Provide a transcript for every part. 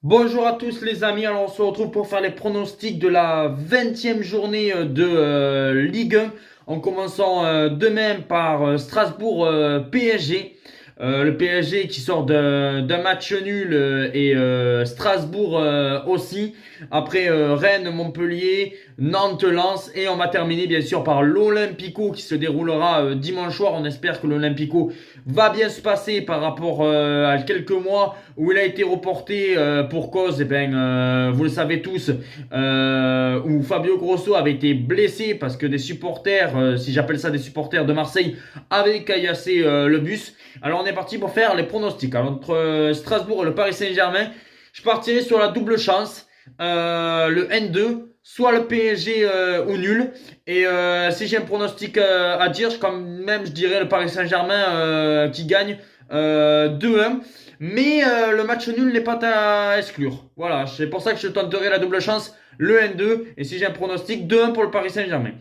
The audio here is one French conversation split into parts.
Bonjour à tous les amis, alors on se retrouve pour faire les pronostics de la 20e journée de Ligue 1 en commençant de même par Strasbourg PSG. Le PSG qui sort d'un match nul et Strasbourg aussi. Après Rennes, Montpellier, Nantes, Lens et on va terminer bien sûr par l'Olympico qui se déroulera dimanche soir. On espère que l'Olympico va bien se passer par rapport à quelques mois où il a été reporté pour cause, vous le savez tous, où Fabio Grosso avait été blessé parce que des supporters, si j'appelle ça des supporters de Marseille, avaient caillassé le bus. Alors on est parti pour faire les pronostics. Alors, entre Strasbourg et le Paris Saint-Germain, je partirai sur la double chance, le N2, soit le PSG ou nul. Et si j'ai un pronostic à dire, quand même je dirais le Paris Saint-Germain qui gagne 2-1. Mais le match nul n'est pas à exclure. Voilà, c'est pour ça que je tenterai la double chance, le N2. Et si j'ai un pronostic, 2-1 pour le Paris Saint-Germain.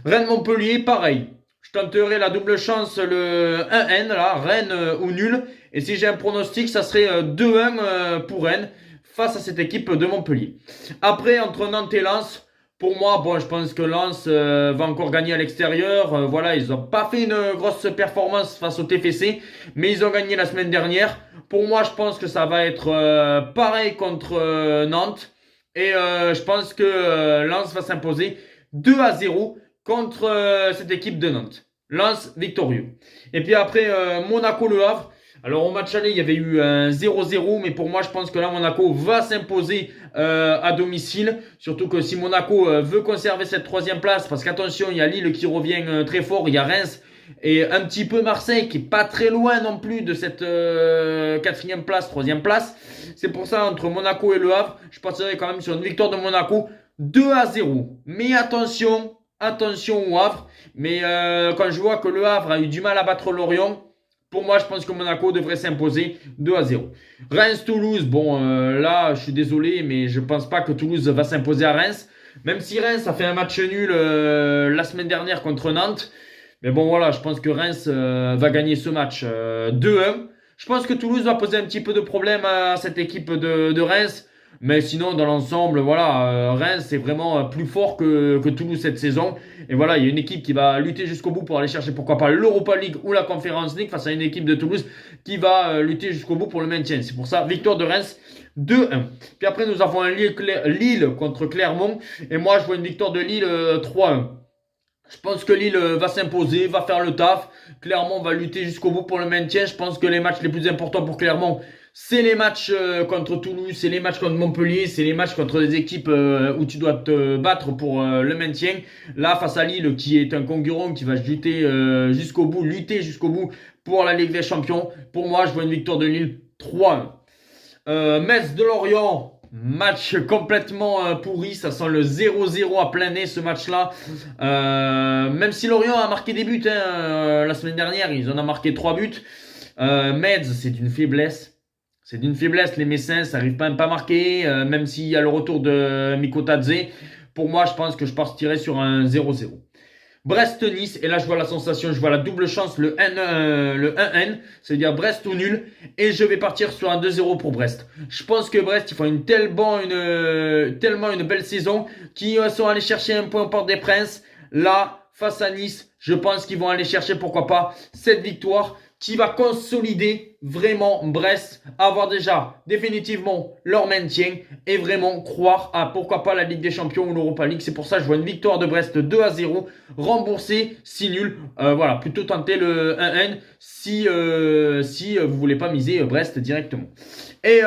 Rennes-Montpellier, pareil. Je tenterai la double chance, le 1N, là, Rennes ou nul. Et si j'ai un pronostic, ça serait 2-1 pour Rennes face à cette équipe de Montpellier. Après, entre Nantes et Lens, pour moi, bon, je pense que Lens va encore gagner à l'extérieur. Voilà, ils n'ont pas fait une grosse performance face au TFC, mais ils ont gagné la semaine dernière. Pour moi, je pense que ça va être pareil contre Nantes. Et je pense que Lens va s'imposer 2-0 contre cette équipe de Nantes. Lens victorieux. Et puis après, Monaco-Le Havre. Alors au match aller, il y avait eu un 0-0, mais pour moi, je pense que là, Monaco va s'imposer à domicile. Surtout que si Monaco veut conserver cette troisième place, parce qu'attention, il y a Lille qui revient très fort, il y a Reims et un petit peu Marseille qui est pas très loin non plus de cette quatrième place, troisième place. C'est pour ça, entre Monaco et Le Havre, je partirai quand même sur une victoire de Monaco 2-0. Mais attention au Havre. Mais quand je vois que Le Havre a eu du mal à battre Lorient, pour moi, je pense que Monaco devrait s'imposer 2-0. Reims-Toulouse, bon, là, je suis désolé, mais je pense pas que Toulouse va s'imposer à Reims. Même si Reims a fait un match nul la semaine dernière contre Nantes. Mais bon, voilà, je pense que Reims va gagner ce match 2-1. Je pense que Toulouse va poser un petit peu de problème à cette équipe de Reims. Mais sinon, dans l'ensemble, voilà, Reims est vraiment plus fort que Toulouse cette saison. Et voilà, il y a une équipe qui va lutter jusqu'au bout pour aller chercher, pourquoi pas, l'Europa League ou la Conference League face à une équipe de Toulouse qui va lutter jusqu'au bout pour le maintien. C'est pour ça, victoire de Reims 2-1. Puis après, nous avons un Lille contre Clermont. Et moi, je vois une victoire de Lille 3-1. Je pense que Lille va s'imposer, va faire le taf. Clermont va lutter jusqu'au bout pour le maintien. Je pense que les matchs les plus importants pour Clermont, c'est les matchs contre Toulouse, c'est les matchs contre Montpellier, c'est les matchs contre des équipes où tu dois te battre pour le maintien. Là, face à Lille, qui est un concurrent qui va lutter jusqu'au bout pour la Ligue des Champions. Pour moi, je vois une victoire de Lille 3-1. Metz de Lorient, match complètement pourri, ça sent le 0-0 à plein nez ce match-là. Même si Lorient a marqué des buts la semaine dernière, ils en ont marqué 3 buts. Metz, c'est d'une faiblesse. C'est d'une faiblesse, les Messins, ça n'arrive pas à marquer, même s'il y a le retour de Mikotadze. Pour moi, je pense que je partirai sur un 0-0. Brest-Nice, et là je vois la sensation, je vois la double chance, le 1N, c'est-à-dire Brest ou nul, et je vais partir sur un 2-0 pour Brest. Je pense que Brest, ils font tellement une belle saison, qu'ils sont allés chercher un point au Parc des Princes. Là, face à Nice, je pense qu'ils vont aller chercher, pourquoi pas, cette victoire qui va consolider vraiment Brest, avoir déjà définitivement leur maintien et vraiment croire à pourquoi pas la Ligue des Champions ou l'Europa League. C'est pour ça que je vois une victoire de Brest 2-0, remboursée si nul. Voilà, plutôt tenter le 1N si vous voulez pas miser Brest directement. Et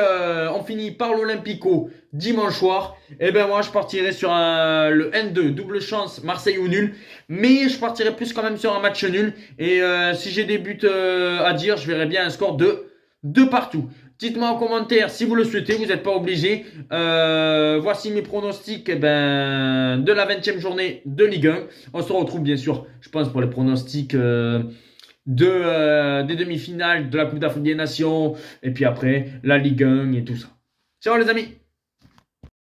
on finit par l'Olympico dimanche soir. Et ben moi je partirai sur le N2, double chance, Marseille ou nul. Mais je partirai plus quand même sur un match nul. Et si j'ai des buts à dire, je verrai bien un score de partout. Dites-moi en commentaire si vous le souhaitez, vous n'êtes pas obligé. Voici mes pronostics de la 20e journée de Ligue 1. On se retrouve bien sûr, je pense, pour les pronostics des demi-finales de la Coupe d'Afrique des Nations. Et puis après, la Ligue 1 et tout ça. Ciao les amis!